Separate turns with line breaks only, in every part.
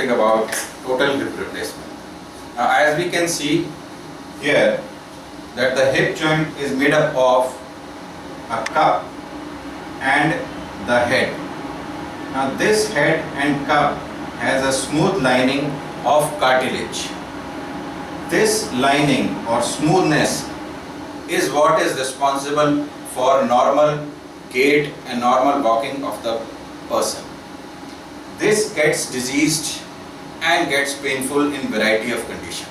something about total hip replacement. Now, as we can see here, that the hip joint is made up of a cup and the head. Now, this head and cup has a smooth lining of cartilage. This lining or smoothness is what is responsible for normal gait and normal walking of the person. This gets diseased and gets painful in variety of conditions.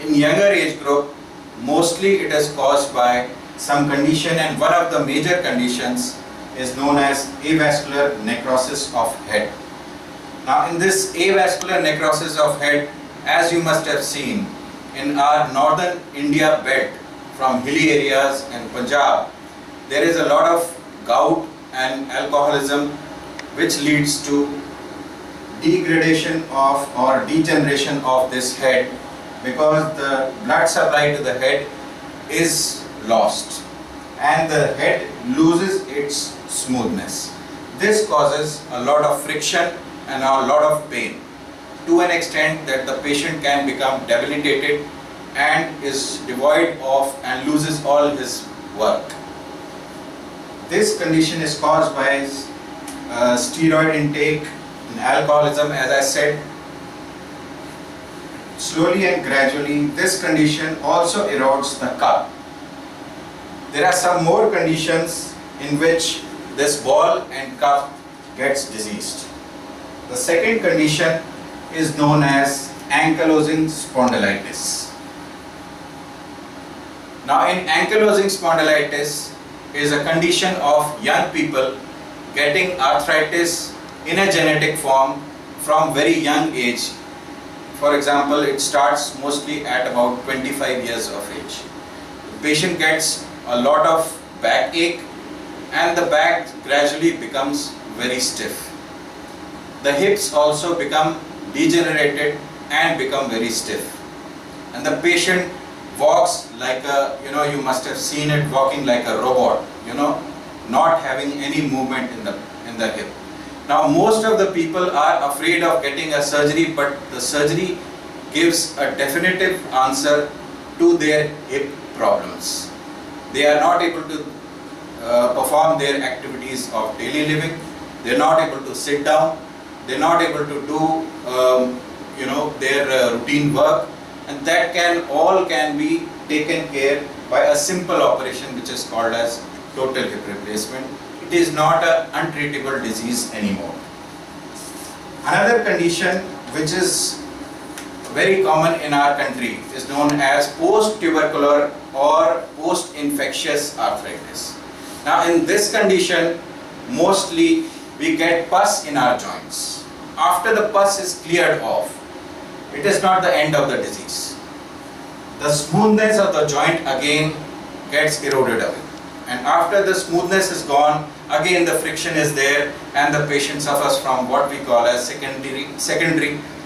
In younger age group, mostly it is caused by some condition, and one of the major conditions is known as avascular necrosis of head. Now, in this avascular necrosis of head, as you must have seen in our northern India belt from hilly areas and Punjab, there is a lot of gout and alcoholism, which leads to degradation of or degeneration of this head, because the blood supply to the head is lost and the head loses its smoothness. This causes a lot of friction and a lot of pain, to an extent that the patient can become debilitated and is devoid of and loses all his work. This condition is caused by steroid intake and alcoholism, as I said. Slowly and gradually, this condition also erodes the cup. There are some more conditions in which this ball and cup gets diseased. The second condition is known as ankylosing spondylitis. Now, in ankylosing spondylitis is a condition of young people getting arthritis in a genetic form from very young age. For example, it starts mostly at about 25 years of age. The patient gets a lot of backache and the back gradually becomes very stiff. The hips also become degenerated and become very stiff. And the patient walks like a, you must have seen it walking like a robot, not having any movement in the hip. Now, most of the people are afraid of getting a surgery, but the surgery gives a definitive answer to their hip problems. They are not able to perform their activities of daily living. They are not able to sit down. They are not able to do, their routine work, and that can be taken care by a simple operation which is called as total hip replacement. It is not an untreatable disease anymore. Another condition which is very common in our country is known as post-tubercular or post-infectious arthritis. Now, in this condition, mostly we get pus in our joints. After the pus is cleared off, it is not the end of the disease. The smoothness of the joint again gets eroded away. And after the smoothness is gone, again the friction is there and the patient suffers from what we call as secondary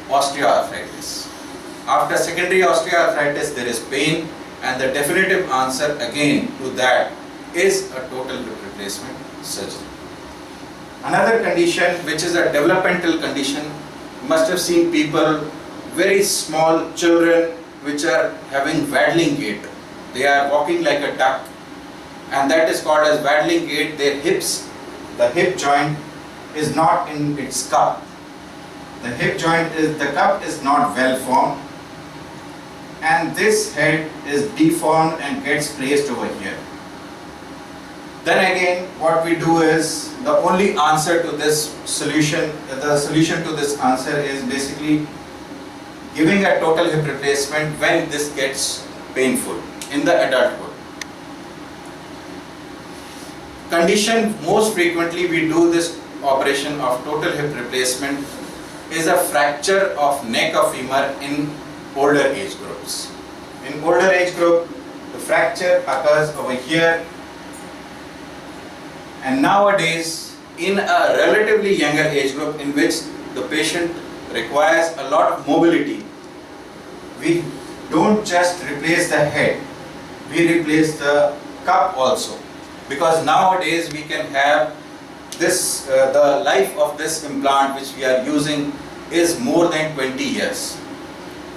osteoarthritis. After secondary osteoarthritis, there is pain, and the definitive answer again to that is a total hip replacement surgery. Another condition which is a developmental condition, you must have seen people, very small children which are having waddling gait. They are walking like a duck, and that is called as waddling gait. Their hips, the hip joint is not in its cup. The cup is not well formed, and this head is deformed and gets placed over here. Then again, what we do is, the only answer to this solution, the solution to this answer is basically giving a total hip replacement when this gets painful in the adulthood. Condition most frequently we do this operation of total hip replacement is a fracture of neck of femur in older age groups. In older age group, the fracture occurs over here, and nowadays in a relatively younger age group in which the patient requires a lot of mobility, we don't just replace the head, we replace the cup also, because nowadays we can have this the life of this implant which we are using is more than 20 years.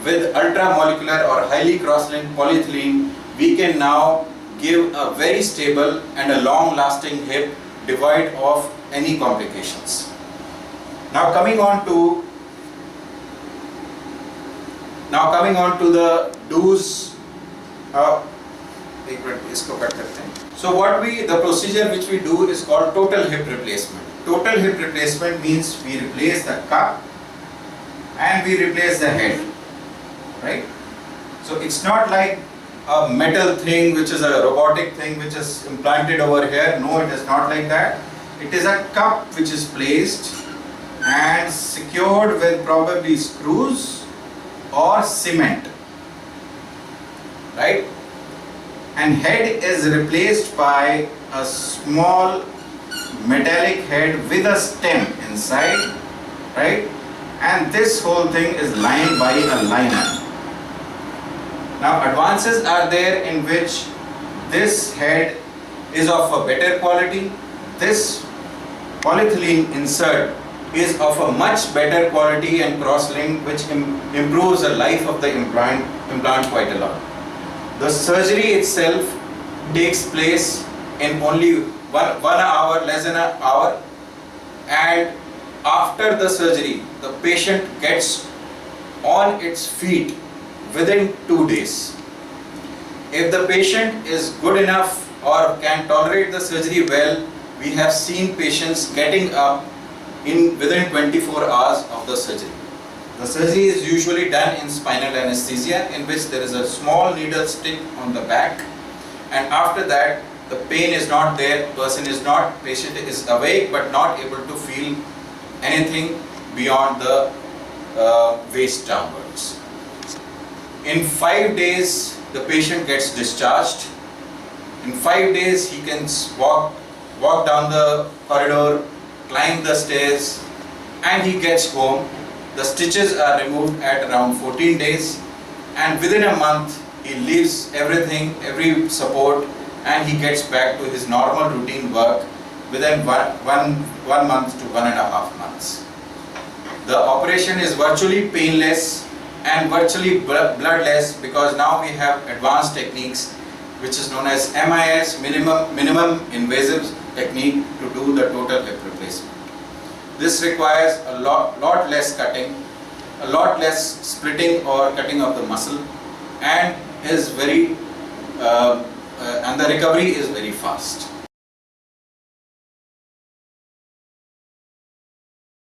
With ultramolecular or highly cross-linked polyethylene, we can now give a very stable and a long-lasting hip devoid of any complications. Now coming on to the do's. So the procedure which we do is called total hip replacement. Total hip replacement means we replace the cup and we replace the head, right? So it's not like a metal thing which is a robotic thing which is implanted over here. No, it is not like that. It is a cup which is placed and secured with probably screws or cement, right? And head is replaced by a small metallic head with a stem inside, right? And this whole thing is lined by a liner. Now advances are there in which this head is of a better quality. This polyethylene insert is of a much better quality and cross-link, which improves the life of the implant quite a lot. The surgery itself takes place in only one hour, less than an hour, and after the surgery, the patient gets on its feet within 2 days. If the patient is good enough or can tolerate the surgery well, we have seen patients getting up within 24 hours of the surgery. The surgery is usually done in spinal anesthesia, in which there is a small needle stick on the back, and after that the pain is not there, patient is awake but not able to feel anything beyond the waist downwards. In 5 days the patient gets discharged. In 5 days he can walk down the corridor, climb the stairs, and he gets home. The stitches are removed at around 14 days, and within a month he leaves everything, every support, and he gets back to his normal routine work within one month to 1.5 months. The operation is virtually painless and virtually bloodless, because now we have advanced techniques which is known as MIS, minimum invasive technique, to do the total hip replacement. This requires a lot less cutting, a lot less splitting or cutting of the muscle, and is and the recovery is very fast.